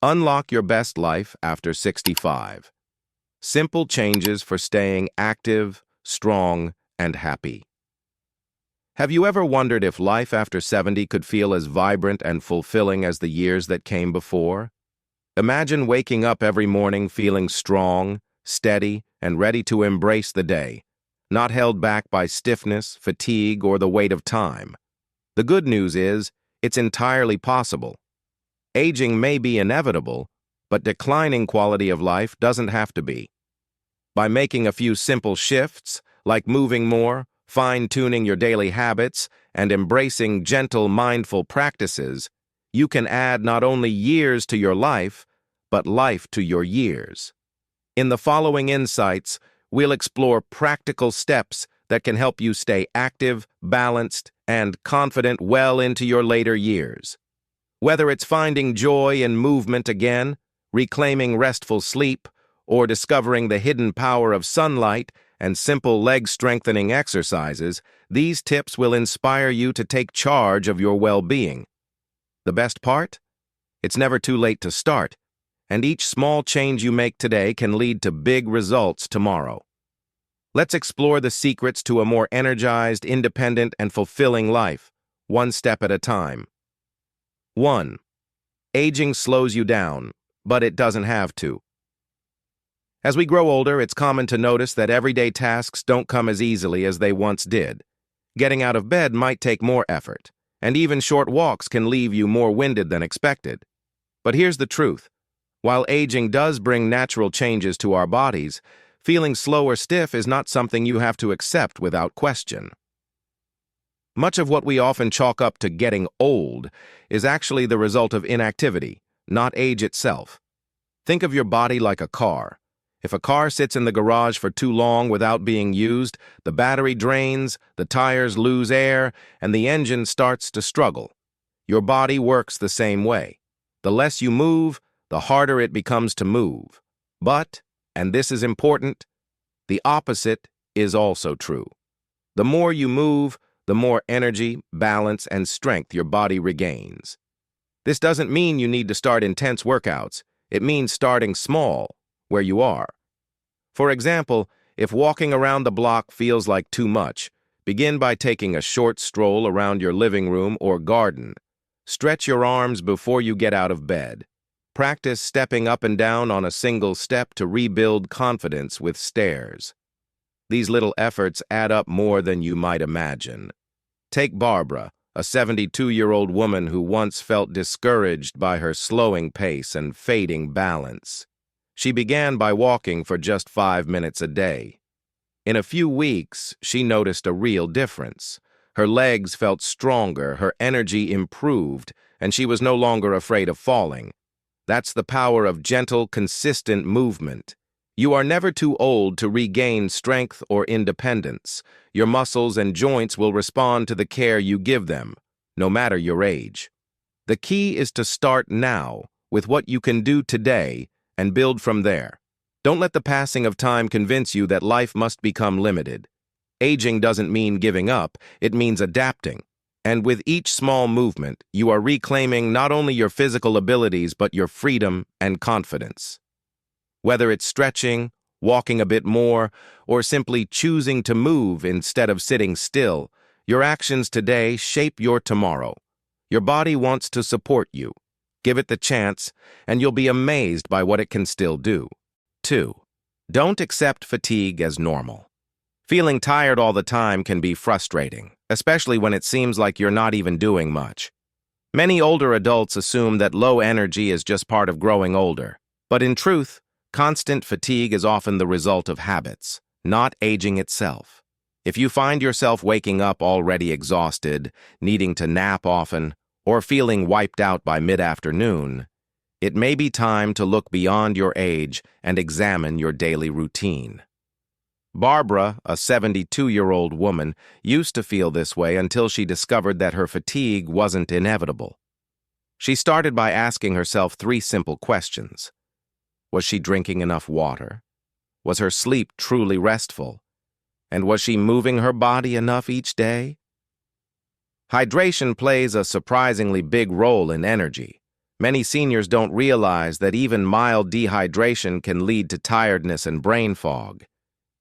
Unlock your best life after 65. Simple changes for staying active, strong, and happy. Have you ever wondered if life after 70 could feel as vibrant and fulfilling as the years that came before? Imagine waking up every morning feeling strong, steady, and ready to embrace the day, not held back by stiffness, fatigue, or the weight of time. The good news is, it's entirely possible. Aging may be inevitable, but declining quality of life doesn't have to be. By making a few simple shifts, like moving more, fine-tuning your daily habits, and embracing gentle, mindful practices, you can add not only years to your life, but life to your years. In the following insights, we'll explore practical steps that can help you stay active, balanced, and confident well into your later years. Whether it's finding joy in movement again, reclaiming restful sleep, or discovering the hidden power of sunlight and simple leg-strengthening exercises, these tips will inspire you to take charge of your well-being. The best part? It's never too late to start, and each small change you make today can lead to big results tomorrow. Let's explore the secrets to a more energized, independent, and fulfilling life, one step at a time. 1. Aging slows you down, but it doesn't have to. As we grow older, it's common to notice that everyday tasks don't come as easily as they once did. Getting out of bed might take more effort, and even short walks can leave you more winded than expected. But here's the truth. While aging does bring natural changes to our bodies, feeling slow or stiff is not something you have to accept without question. Much of what we often chalk up to getting old is actually the result of inactivity, not age itself. Think of your body like a car. If a car sits in the garage for too long without being used, the battery drains, the tires lose air, and the engine starts to struggle. Your body works the same way. The less you move, the harder it becomes to move. But, and this is important, the opposite is also true. The more you move, the more energy, balance, and strength your body regains. This doesn't mean you need to start intense workouts. It means starting small, where you are. For example, if walking around the block feels like too much, begin by taking a short stroll around your living room or garden. Stretch your arms before you get out of bed. Practice stepping up and down on a single step to rebuild confidence with stairs. These little efforts add up more than you might imagine. Take Barbara, a 72-year-old woman who once felt discouraged by her slowing pace and fading balance. She began by walking for just 5 minutes a day. In a few weeks, she noticed a real difference. Her legs felt stronger, her energy improved, and she was no longer afraid of falling. That's the power of gentle, consistent movement. You are never too old to regain strength or independence. Your muscles and joints will respond to the care you give them, no matter your age. The key is to start now with what you can do today and build from there. Don't let the passing of time convince you that life must become limited. Aging doesn't mean giving up, it means adapting. And with each small movement, you are reclaiming not only your physical abilities but your freedom and confidence. Whether it's stretching, walking a bit more, or simply choosing to move instead of sitting still, your actions today shape your tomorrow. Your body wants to support you. Give it the chance, and you'll be amazed by what it can still do. 2. Don't accept fatigue as normal. Feeling tired all the time can be frustrating, especially when it seems like you're not even doing much. Many older adults assume that low energy is just part of growing older. But in truth, constant fatigue is often the result of habits, not aging itself. If you find yourself waking up already exhausted, needing to nap often, or feeling wiped out by mid-afternoon, it may be time to look beyond your age and examine your daily routine. Barbara, a 72-year-old woman, used to feel this way until she discovered that her fatigue wasn't inevitable. She started by asking herself 3 simple questions. Was she drinking enough water? Was her sleep truly restful? And was she moving her body enough each day? Hydration plays a surprisingly big role in energy. Many seniors don't realize that even mild dehydration can lead to tiredness and brain fog.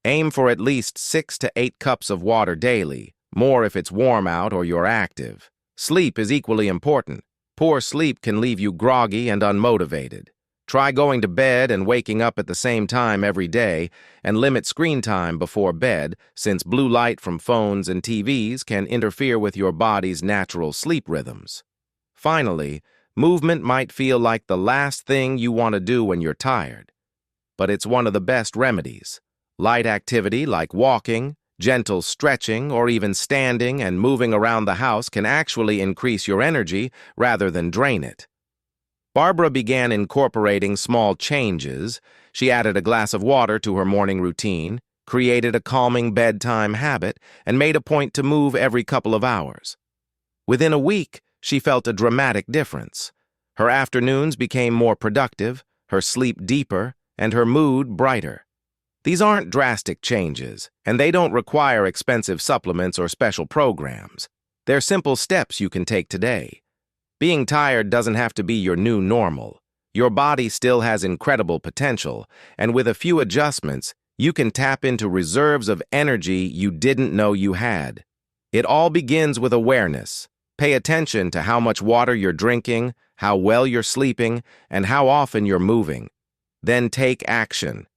Aim for at least 6 to 8 cups of water daily, more if it's warm out or you're active. Sleep is equally important. Poor sleep can leave you groggy and unmotivated. Try going to bed and waking up at the same time every day, and limit screen time before bed, since blue light from phones and TVs can interfere with your body's natural sleep rhythms. Finally, movement might feel like the last thing you want to do when you're tired, but it's one of the best remedies. Light activity like walking, gentle stretching, or even standing and moving around the house can actually increase your energy rather than drain it. Barbara began incorporating small changes. She added a glass of water to her morning routine, created a calming bedtime habit, and made a point to move every couple of hours. Within a week, she felt a dramatic difference. Her afternoons became more productive, her sleep deeper, and her mood brighter. These aren't drastic changes, and they don't require expensive supplements or special programs. They're simple steps you can take today. Being tired doesn't have to be your new normal. Your body still has incredible potential, and with a few adjustments, you can tap into reserves of energy you didn't know you had. It all begins with awareness. Pay attention to how much water you're drinking, how well you're sleeping, and how often you're moving. Then take action.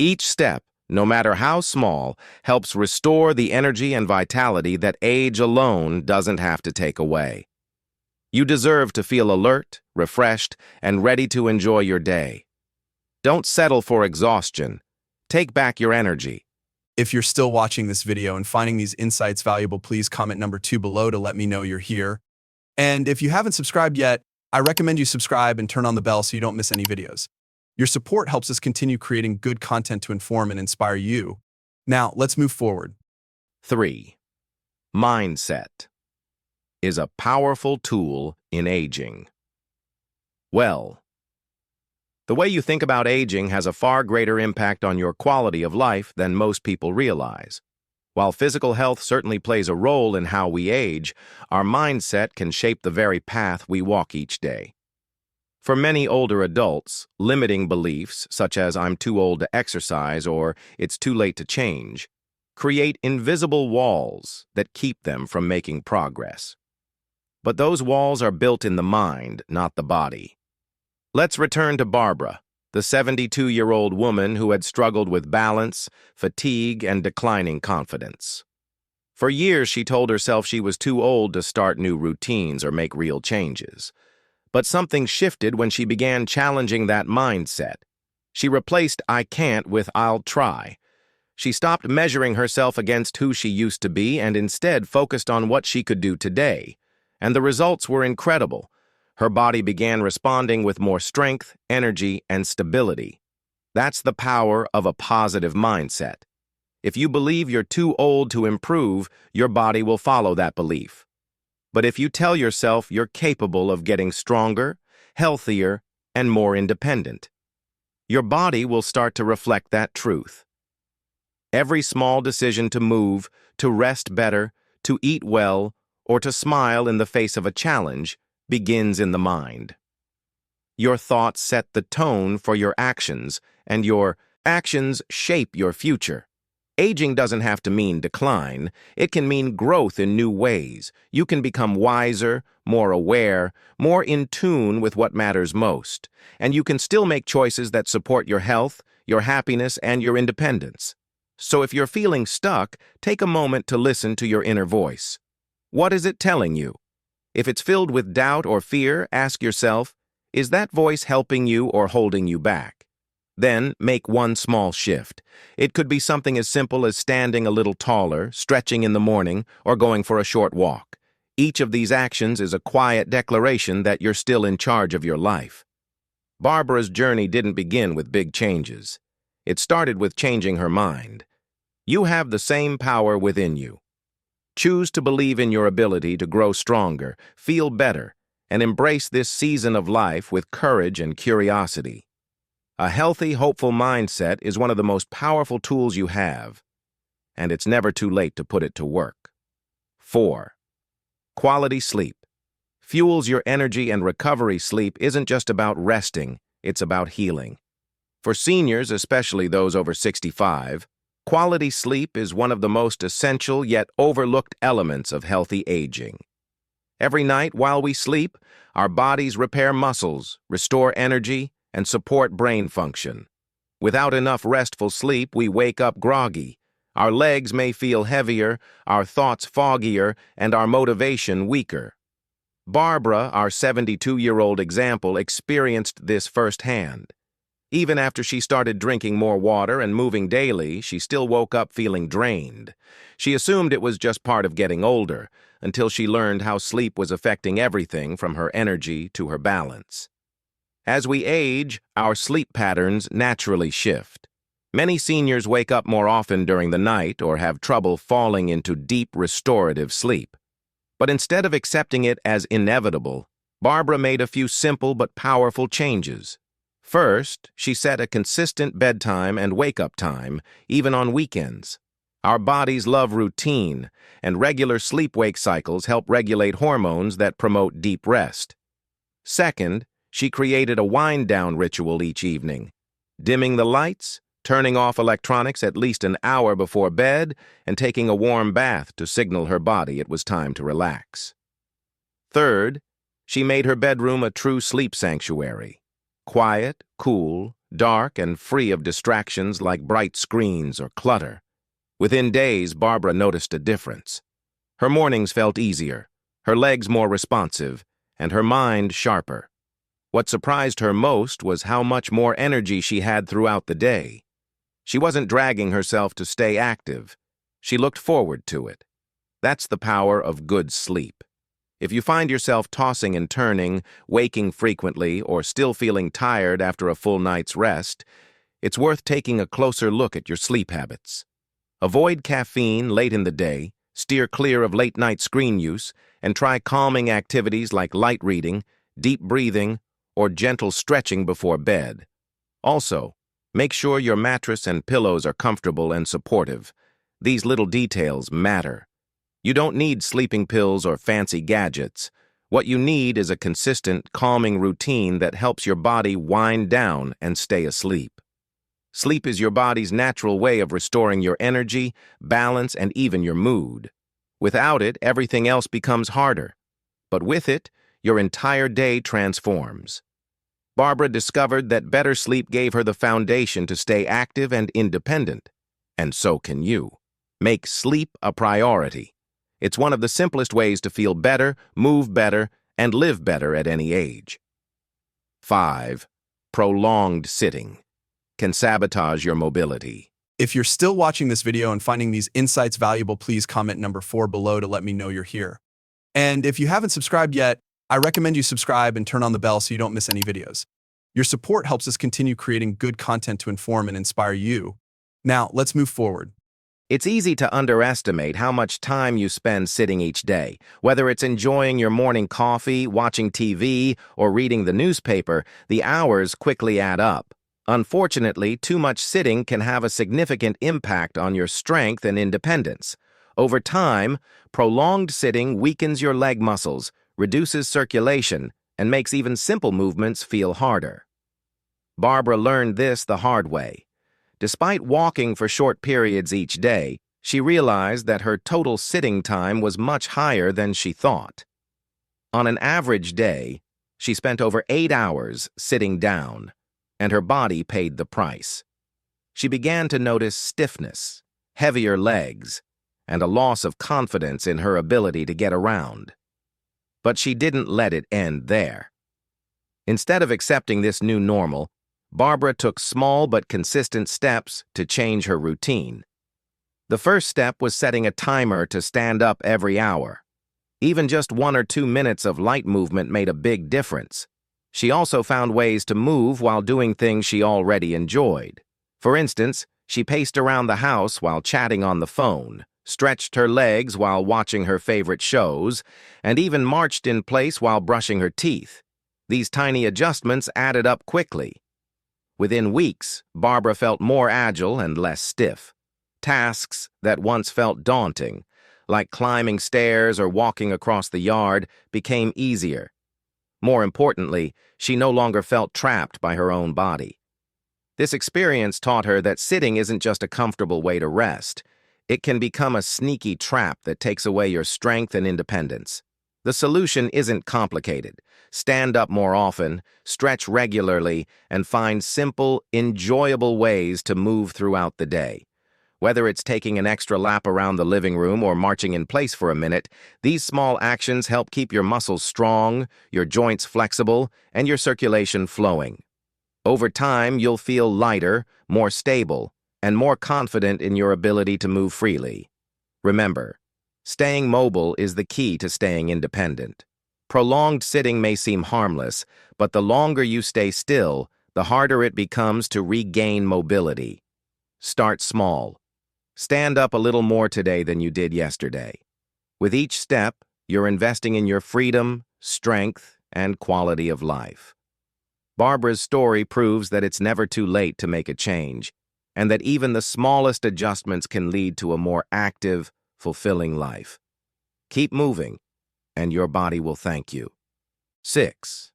Each step, no matter how small, helps restore the energy and vitality that age alone doesn't have to take away. You deserve to feel alert, refreshed, and ready to enjoy your day. Don't settle for exhaustion. Take back your energy. If you're still watching this video and finding these insights valuable, please comment number 2 below to let me know you're here. And if you haven't subscribed yet, I recommend you subscribe and turn on the bell so you don't miss any videos. Your support helps us continue creating good content to inform and inspire you. Now, let's move forward. 3. Mindset is a powerful tool in aging. Well, the way you think about aging has a far greater impact on your quality of life than most people realize. While physical health certainly plays a role in how we age, our mindset can shape the very path we walk each day. For many older adults, limiting beliefs, such as "I'm too old to exercise" or "it's too late to change," create invisible walls that keep them from making progress. But those walls are built in the mind, not the body. Let's return to Barbara, the 72-year-old woman who had struggled with balance, fatigue, and declining confidence. For years, she told herself she was too old to start new routines or make real changes. But something shifted when she began challenging that mindset. She replaced "I can't" with "I'll try." She stopped measuring herself against who she used to be and instead focused on what she could do today. And the results were incredible. Her body began responding with more strength, energy, and stability. That's the power of a positive mindset. If you believe you're too old to improve, your body will follow that belief. But if you tell yourself you're capable of getting stronger, healthier, and more independent, your body will start to reflect that truth. Every small decision to move, to rest better, to eat well, or to smile in the face of a challenge begins in the mind. Your thoughts set the tone for your actions, and your actions shape your future. Aging doesn't have to mean decline. It can mean growth in new ways. You can become wiser, more aware, more in tune with what matters most. And you can still make choices that support your health, your happiness, and your independence. So if you're feeling stuck, take a moment to listen to your inner voice. What is it telling you? If it's filled with doubt or fear, ask yourself, is that voice helping you or holding you back? Then make one small shift. It could be something as simple as standing a little taller, stretching in the morning, or going for a short walk. Each of these actions is a quiet declaration that you're still in charge of your life. Barbara's journey didn't begin with big changes. It started with changing her mind. You have the same power within you. Choose to believe in your ability to grow stronger, feel better, and embrace this season of life with courage and curiosity. A healthy, hopeful mindset is one of the most powerful tools you have, and it's never too late to put it to work. 4. Quality sleep. fuels your energy and recovery. Sleep isn't just about resting, it's about healing. For seniors, especially those over 65, quality sleep is one of the most essential yet overlooked elements of healthy aging. Every night while we sleep, our bodies repair muscles, restore energy, and support brain function. Without enough restful sleep, we wake up groggy. Our legs may feel heavier, our thoughts foggier, and our motivation weaker. Barbara, our 72-year-old example, experienced this firsthand. Even after she started drinking more water and moving daily, she still woke up feeling drained. She assumed it was just part of getting older, until she learned how sleep was affecting everything from her energy to her balance. As we age, our sleep patterns naturally shift. Many seniors wake up more often during the night or have trouble falling into deep restorative sleep. But instead of accepting it as inevitable, Barbara made a few simple but powerful changes. First, she set a consistent bedtime and wake-up time, even on weekends. Our bodies love routine, and regular sleep-wake cycles help regulate hormones that promote deep rest. Second, she created a wind-down ritual each evening, dimming the lights, turning off electronics at least an hour before bed, and taking a warm bath to signal her body it was time to relax. Third, she made her bedroom a true sleep sanctuary. Quiet, cool, dark, and free of distractions like bright screens or clutter. Within days, Barbara noticed a difference. Her mornings felt easier, her legs more responsive, and her mind sharper. What surprised her most was how much more energy she had throughout the day. She wasn't dragging herself to stay active. She looked forward to it. That's the power of good sleep. If you find yourself tossing and turning, waking frequently, or still feeling tired after a full night's rest, it's worth taking a closer look at your sleep habits. Avoid caffeine late in the day, steer clear of late-night screen use, and try calming activities like light reading, deep breathing, or gentle stretching before bed. Also, make sure your mattress and pillows are comfortable and supportive. These little details matter. You don't need sleeping pills or fancy gadgets. What you need is a consistent, calming routine that helps your body wind down and stay asleep. Sleep is your body's natural way of restoring your energy, balance, and even your mood. Without it, everything else becomes harder. But with it, your entire day transforms. Barbara discovered that better sleep gave her the foundation to stay active and independent. And so can you. Make sleep a priority. It's one of the simplest ways to feel better, move better, and live better at any age. 5. Prolonged sitting can sabotage your mobility. If you're still watching this video and finding these insights valuable, please comment number 4 below to let me know you're here. And if you haven't subscribed yet, I recommend you subscribe and turn on the bell so you don't miss any videos. Your support helps us continue creating good content to inform and inspire you. Now, let's move forward. It's easy to underestimate how much time you spend sitting each day. Whether it's enjoying your morning coffee, watching TV, or reading the newspaper, the hours quickly add up. Unfortunately, too much sitting can have a significant impact on your strength and independence. Over time, prolonged sitting weakens your leg muscles, reduces circulation, and makes even simple movements feel harder. Barbara learned this the hard way. Despite walking for short periods each day, she realized that her total sitting time was much higher than she thought. On an average day, she spent over 8 hours sitting down, and her body paid the price. She began to notice stiffness, heavier legs, and a loss of confidence in her ability to get around. But she didn't let it end there. Instead of accepting this new normal, Barbara took small but consistent steps to change her routine. The first step was setting a timer to stand up every hour. Even just 1 or 2 minutes of light movement made a big difference. She also found ways to move while doing things she already enjoyed. For instance, she paced around the house while chatting on the phone, stretched her legs while watching her favorite shows, and even marched in place while brushing her teeth. These tiny adjustments added up quickly. Within weeks, Barbara felt more agile and less stiff. Tasks that once felt daunting, like climbing stairs or walking across the yard, became easier. More importantly, she no longer felt trapped by her own body. This experience taught her that sitting isn't just a comfortable way to rest. It can become a sneaky trap that takes away your strength and independence. The solution isn't complicated. Stand up more often, stretch regularly, and find simple, enjoyable ways to move throughout the day. Whether it's taking an extra lap around the living room or marching in place for a minute, these small actions help keep your muscles strong, your joints flexible, and your circulation flowing. Over time, you'll feel lighter, more stable, and more confident in your ability to move freely. Remember, staying mobile is the key to staying independent. Prolonged sitting may seem harmless, but the longer you stay still, the harder it becomes to regain mobility. Start small. Stand up a little more today than you did yesterday. With each step, you're investing in your freedom, strength, and quality of life. Barbara's story proves that it's never too late to make a change, and that even the smallest adjustments can lead to a more active, fulfilling life. Keep moving, and your body will thank you. 6.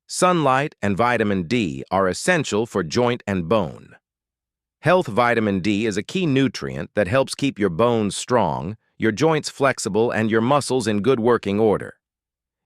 Sunlight and vitamin D are essential for joint and bone. Health vitamin D is a key nutrient that helps keep your bones strong, your joints flexible, and your muscles in good working order.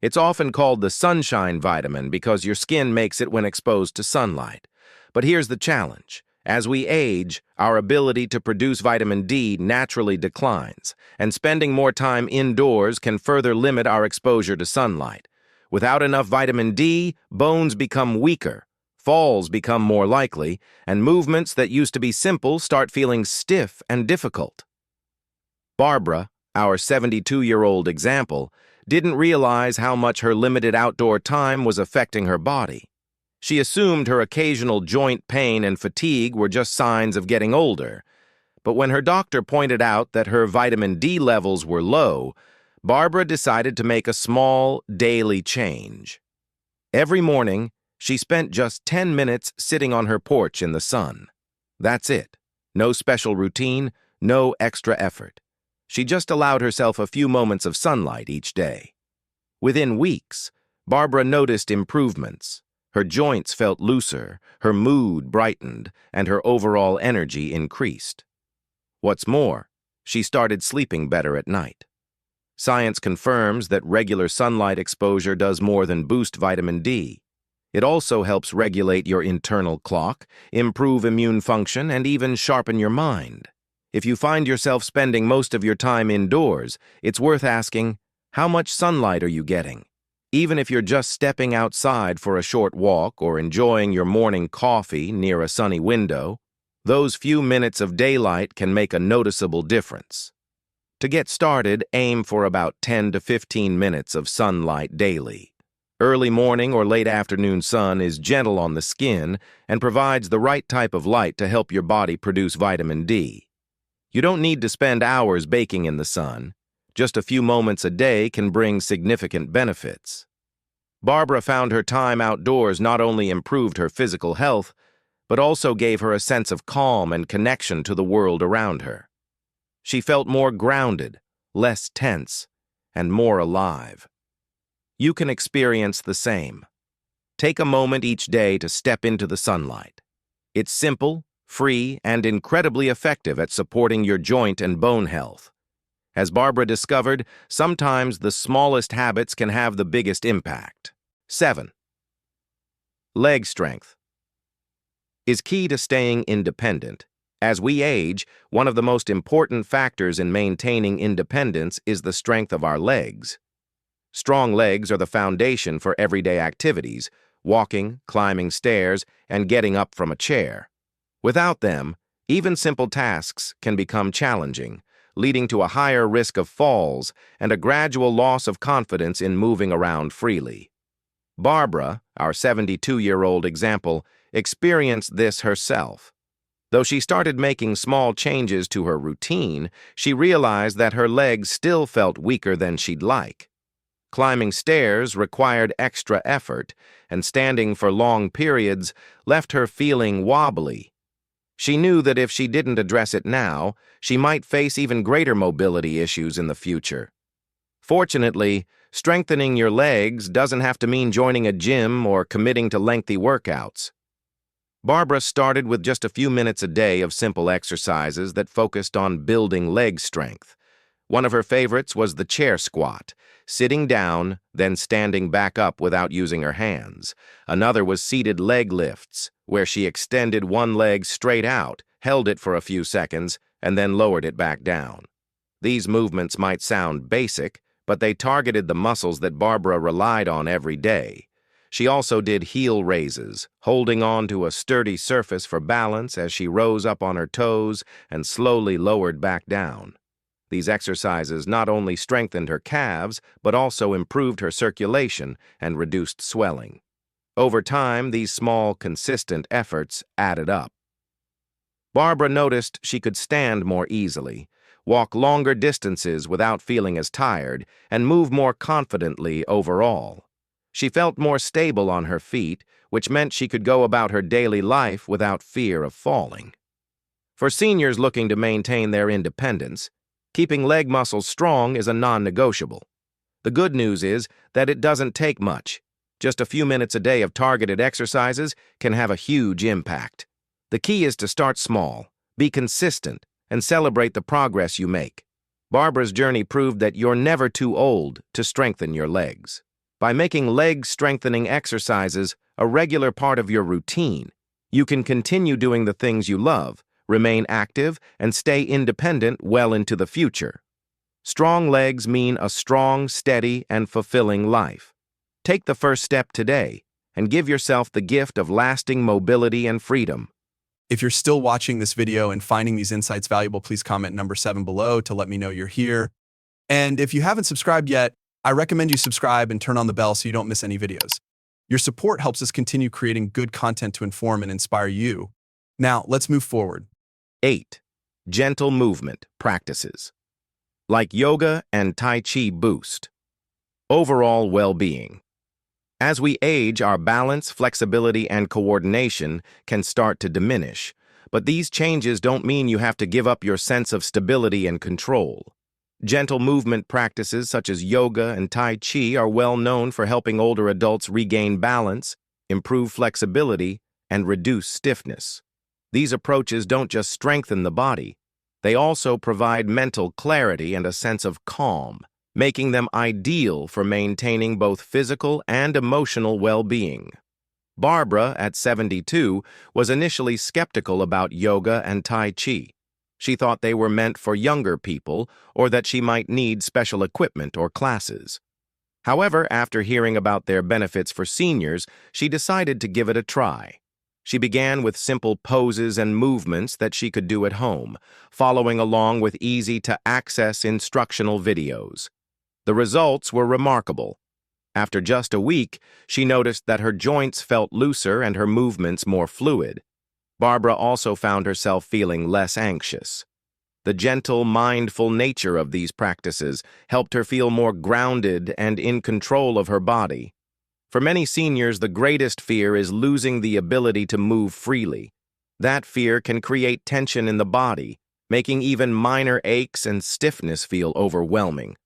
It's often called the sunshine vitamin because your skin makes it when exposed to sunlight. But here's the challenge. As we age, our ability to produce vitamin D naturally declines, and spending more time indoors can further limit our exposure to sunlight. Without enough vitamin D, bones become weaker, falls become more likely, and movements that used to be simple start feeling stiff and difficult. Barbara, our 72-year-old example, didn't realize how much her limited outdoor time was affecting her body. She assumed her occasional joint pain and fatigue were just signs of getting older. But when her doctor pointed out that her vitamin D levels were low, Barbara decided to make a small, daily change. Every morning, she spent just 10 minutes sitting on her porch in the sun. That's it. No special routine, no extra effort. She just allowed herself a few moments of sunlight each day. Within weeks, Barbara noticed improvements. Her joints felt looser, her mood brightened, and her overall energy increased. What's more, she started sleeping better at night. Science confirms that regular sunlight exposure does more than boost vitamin D. It also helps regulate your internal clock, improve immune function, and even sharpen your mind. If you find yourself spending most of your time indoors, it's worth asking, how much sunlight are you getting? Even if you're just stepping outside for a short walk or enjoying your morning coffee near a sunny window, those few minutes of daylight can make a noticeable difference. To get started, aim for about 10 to 15 minutes of sunlight daily. Early morning or late afternoon sun is gentle on the skin and provides the right type of light to help your body produce vitamin D. You don't need to spend hours baking in the sun. Just a few moments a day can bring significant benefits. Barbara found her time outdoors not only improved her physical health, but also gave her a sense of calm and connection to the world around her. She felt more grounded, less tense, and more alive. You can experience the same. Take a moment each day to step into the sunlight. It's simple, free, and incredibly effective at supporting your joint and bone health. As Barbara discovered, sometimes the smallest habits can have the biggest impact. 7. Leg strength is key to staying independent. As we age, one of the most important factors in maintaining independence is the strength of our legs. Strong legs are the foundation for everyday activities, walking, climbing stairs, and getting up from a chair. Without them, even simple tasks can become challenging, leading to a higher risk of falls and a gradual loss of confidence in moving around freely. Barbara, our 72-year-old example, experienced this herself. Though she started making small changes to her routine, she realized that her legs still felt weaker than she'd like. Climbing stairs required extra effort, and standing for long periods left her feeling wobbly. She knew that if she didn't address it now, she might face even greater mobility issues in the future. Fortunately, strengthening your legs doesn't have to mean joining a gym or committing to lengthy workouts. Barbara started with just a few minutes a day of simple exercises that focused on building leg strength. One of her favorites was the chair squat, sitting down, then standing back up without using her hands. Another was seated leg lifts, where she extended one leg straight out, held it for a few seconds, and then lowered it back down. These movements might sound basic, but they targeted the muscles that Barbara relied on every day. She also did heel raises, holding on to a sturdy surface for balance as she rose up on her toes and slowly lowered back down. These exercises not only strengthened her calves, but also improved her circulation and reduced swelling. Over time, these small, consistent efforts added up. Barbara noticed she could stand more easily, walk longer distances without feeling as tired, and move more confidently overall. She felt more stable on her feet, which meant she could go about her daily life without fear of falling. For seniors looking to maintain their independence, keeping leg muscles strong is a non-negotiable. The good news is that it doesn't take much. Just a few minutes a day of targeted exercises can have a huge impact. The key is to start small, be consistent, and celebrate the progress you make. Barbara's journey proved that you're never too old to strengthen your legs. By making leg-strengthening exercises a regular part of your routine, you can continue doing the things you love, remain active, and stay independent well into the future. Strong legs mean a strong, steady, and fulfilling life. Take the first step today and give yourself the gift of lasting mobility and freedom. If you're still watching this video and finding these insights valuable, please comment number 7 below to let me know you're here. And if you haven't subscribed yet, I recommend you subscribe and turn on the bell so you don't miss any videos. Your support helps us continue creating good content to inform and inspire you. Now, let's move forward. 8. Gentle movement practices. Like yoga and Tai Chi boost. Overall well-being. As we age, our balance, flexibility, and coordination can start to diminish, but these changes don't mean you have to give up your sense of stability and control. Gentle movement practices such as yoga and Tai Chi are well known for helping older adults regain balance, improve flexibility, and reduce stiffness. These approaches don't just strengthen the body, they also provide mental clarity and a sense of calm, making them ideal for maintaining both physical and emotional well-being. Barbara, at 72, was initially skeptical about yoga and Tai Chi. She thought they were meant for younger people or that she might need special equipment or classes. However, after hearing about their benefits for seniors, she decided to give it a try. She began with simple poses and movements that she could do at home, following along with easy-to-access instructional videos. The results were remarkable. After just a week, she noticed that her joints felt looser and her movements more fluid. Barbara also found herself feeling less anxious. The gentle, mindful nature of these practices helped her feel more grounded and in control of her body. For many seniors, the greatest fear is losing the ability to move freely. That fear can create tension in the body, making even minor aches and stiffness feel overwhelming.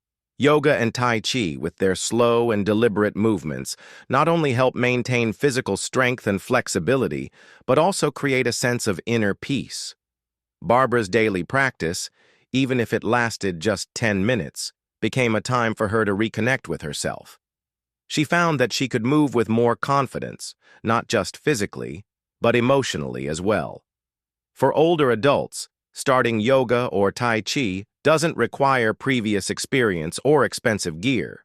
Yoga and Tai Chi, with their slow and deliberate movements, not only help maintain physical strength and flexibility, but also create a sense of inner peace. Barbara's daily practice, even if it lasted just 10 minutes, became a time for her to reconnect with herself. She found that she could move with more confidence, not just physically, but emotionally as well. For older adults, starting yoga or Tai Chi doesn't require previous experience or expensive gear.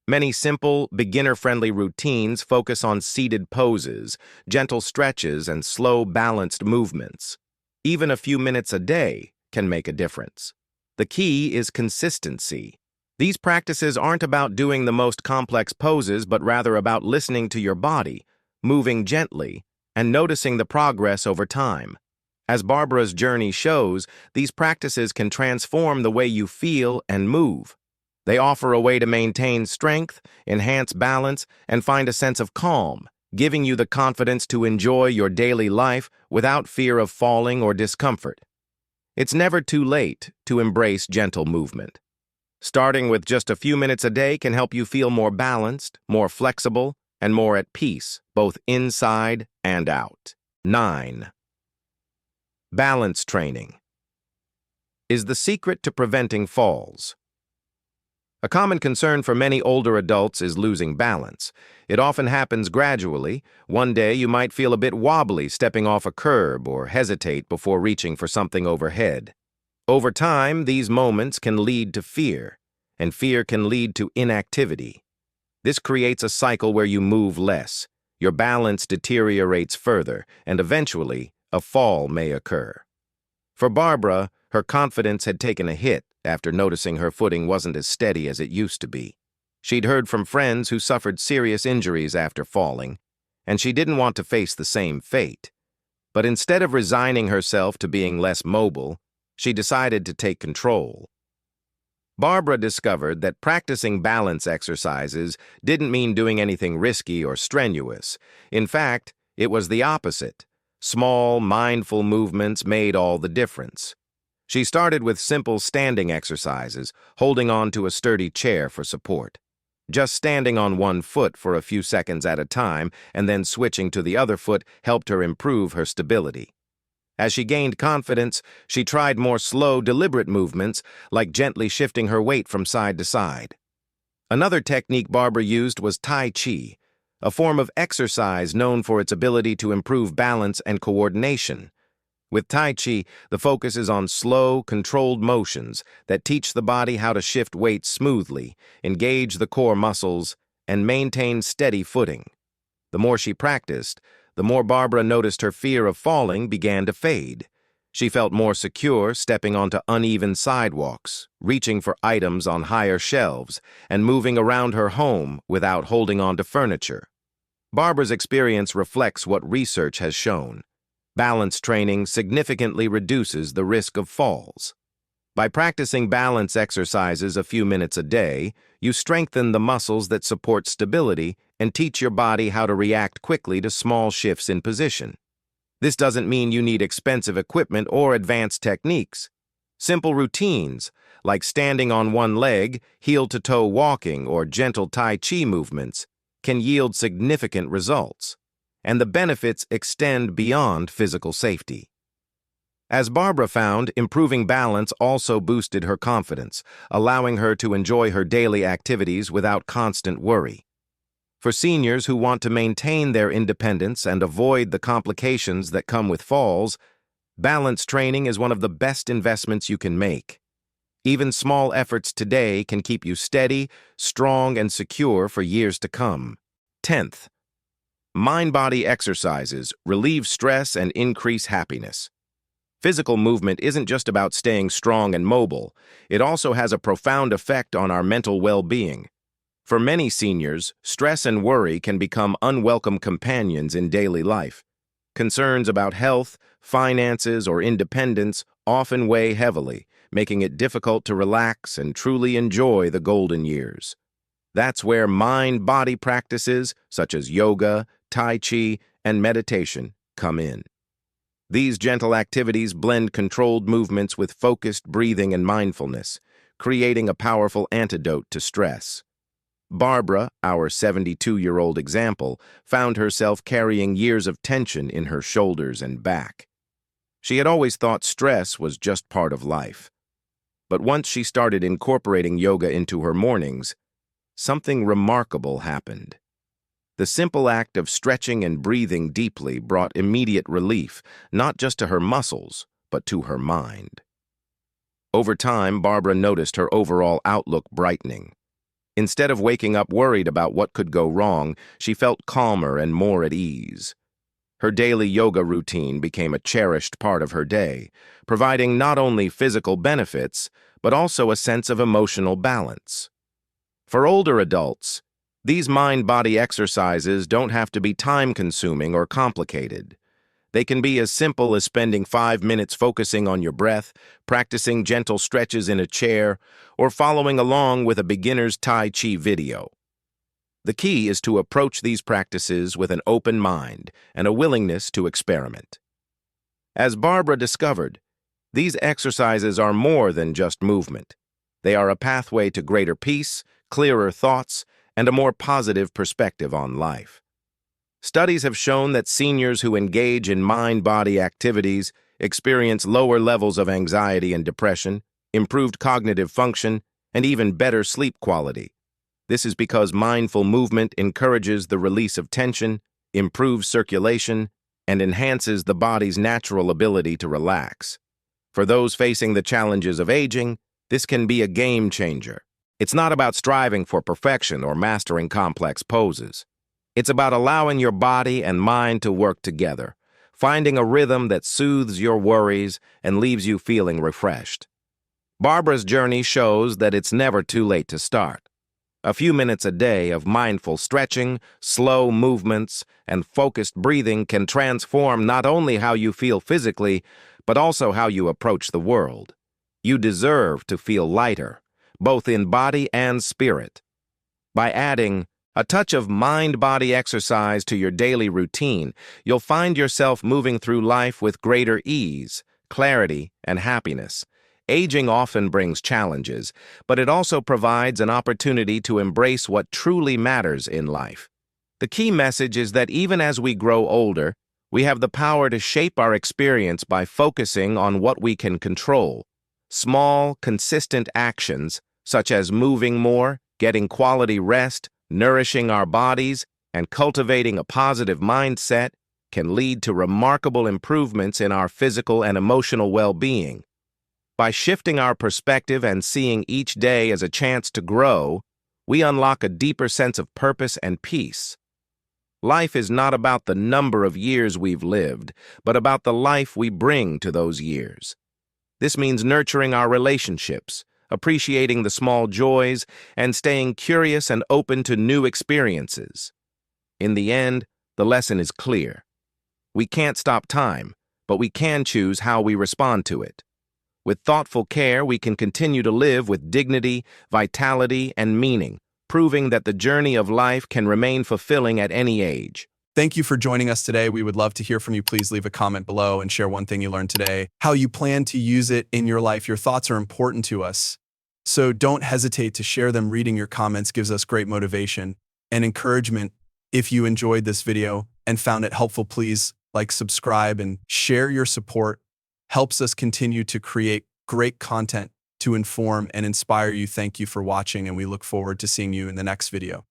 Many simple, beginner-friendly routines focus on seated poses, gentle stretches, and slow, balanced movements. Even a few minutes a day can make a difference. The key is consistency. These practices aren't about doing the most complex poses, but rather about listening to your body, moving gently, and noticing the progress over time. As Barbara's journey shows, these practices can transform the way you feel and move. They offer a way to maintain strength, enhance balance, and find a sense of calm, giving you the confidence to enjoy your daily life without fear of falling or discomfort. It's never too late to embrace gentle movement. Starting with just a few minutes a day can help you feel more balanced, more flexible, and more at peace, both inside and out. 9. Balance training is the secret to preventing falls. A common concern for many older adults is losing balance. It often happens gradually. One day you might feel a bit wobbly stepping off a curb or hesitate before reaching for something overhead. Over time, these moments can lead to fear, and fear can lead to inactivity. This creates a cycle where you move less, your balance deteriorates further, and eventually, a fall may occur. For Barbara, her confidence had taken a hit after noticing her footing wasn't as steady as it used to be. She'd heard from friends who suffered serious injuries after falling, and she didn't want to face the same fate. But instead of resigning herself to being less mobile, she decided to take control. Barbara discovered that practicing balance exercises didn't mean doing anything risky or strenuous. In fact, it was the opposite. Small, mindful movements made all the difference. She started with simple standing exercises, holding on to a sturdy chair for support. Just standing on one foot for a few seconds at a time and then switching to the other foot helped her improve her stability. As she gained confidence, she tried more slow, deliberate movements, like gently shifting her weight from side to side. Another technique Barbara used was Tai Chi, a form of exercise known for its ability to improve balance and coordination. With Tai Chi, the focus is on slow, controlled motions that teach the body how to shift weight smoothly, engage the core muscles, and maintain steady footing. The more she practiced, the more Barbara noticed her fear of falling began to fade. She felt more secure stepping onto uneven sidewalks, reaching for items on higher shelves, and moving around her home without holding on to furniture. Barbara's experience reflects what research has shown. Balance training significantly reduces the risk of falls. By practicing balance exercises a few minutes a day, you strengthen the muscles that support stability and teach your body how to react quickly to small shifts in position. This doesn't mean you need expensive equipment or advanced techniques. Simple routines, like standing on one leg, heel-to-toe walking, or gentle Tai Chi movements, can yield significant results, and the benefits extend beyond physical safety. As Barbara found, improving balance also boosted her confidence, allowing her to enjoy her daily activities without constant worry. For seniors who want to maintain their independence and avoid the complications that come with falls, balance training is one of the best investments you can make. Even small efforts today can keep you steady, strong, and secure for years to come. 10th, mind-body exercises relieve stress and increase happiness. Physical movement isn't just about staying strong and mobile. It also has a profound effect on our mental well-being. For many seniors, stress and worry can become unwelcome companions in daily life. Concerns about health, finances, or independence often weigh heavily, making it difficult to relax and truly enjoy the golden years. That's where mind-body practices, such as yoga, Tai Chi, and meditation, come in. These gentle activities blend controlled movements with focused breathing and mindfulness, creating a powerful antidote to stress. Barbara, our 72-year-old example, found herself carrying years of tension in her shoulders and back. She had always thought stress was just part of life. But once she started incorporating yoga into her mornings, something remarkable happened. The simple act of stretching and breathing deeply brought immediate relief, not just to her muscles, but to her mind. Over time, Barbara noticed her overall outlook brightening. Instead of waking up worried about what could go wrong, she felt calmer and more at ease. Her daily yoga routine became a cherished part of her day, providing not only physical benefits, but also a sense of emotional balance. For older adults, these mind-body exercises don't have to be time-consuming or complicated. They can be as simple as spending 5 minutes focusing on your breath, practicing gentle stretches in a chair, or following along with a beginner's Tai Chi video. The key is to approach these practices with an open mind and a willingness to experiment. As Barbara discovered, these exercises are more than just movement. They are a pathway to greater peace, clearer thoughts, and a more positive perspective on life. Studies have shown that seniors who engage in mind-body activities experience lower levels of anxiety and depression, improved cognitive function, and even better sleep quality. This is because mindful movement encourages the release of tension, improves circulation, and enhances the body's natural ability to relax. For those facing the challenges of aging, this can be a game changer. It's not about striving for perfection or mastering complex poses. It's about allowing your body and mind to work together, finding a rhythm that soothes your worries and leaves you feeling refreshed. Barbara's journey shows that it's never too late to start. A few minutes a day of mindful stretching, slow movements, and focused breathing can transform not only how you feel physically, but also how you approach the world. You deserve to feel lighter, both in body and spirit. By adding a touch of mind-body exercise to your daily routine, you'll find yourself moving through life with greater ease, clarity, and happiness. Aging often brings challenges, but it also provides an opportunity to embrace what truly matters in life. The key message is that even as we grow older, we have the power to shape our experience by focusing on what we can control. Small, consistent actions, such as moving more, getting quality rest, nourishing our bodies, and cultivating a positive mindset, can lead to remarkable improvements in our physical and emotional well-being. By shifting our perspective and seeing each day as a chance to grow, we unlock a deeper sense of purpose and peace. Life is not about the number of years we've lived, but about the life we bring to those years. This means nurturing our relationships, appreciating the small joys, and staying curious and open to new experiences. In the end, the lesson is clear. We can't stop time, but we can choose how we respond to it. With thoughtful care, we can continue to live with dignity, vitality, and meaning, proving that the journey of life can remain fulfilling at any age. Thank you for joining us today. We would love to hear from you. Please leave a comment below and share one thing you learned today, how you plan to use it in your life. Your thoughts are important to us, so don't hesitate to share them. Reading your comments gives us great motivation and encouragement. If you enjoyed this video and found it helpful, please like, subscribe, and share. Your support helps us continue to create great content to inform and inspire you. Thank you for watching, and we look forward to seeing you in the next video.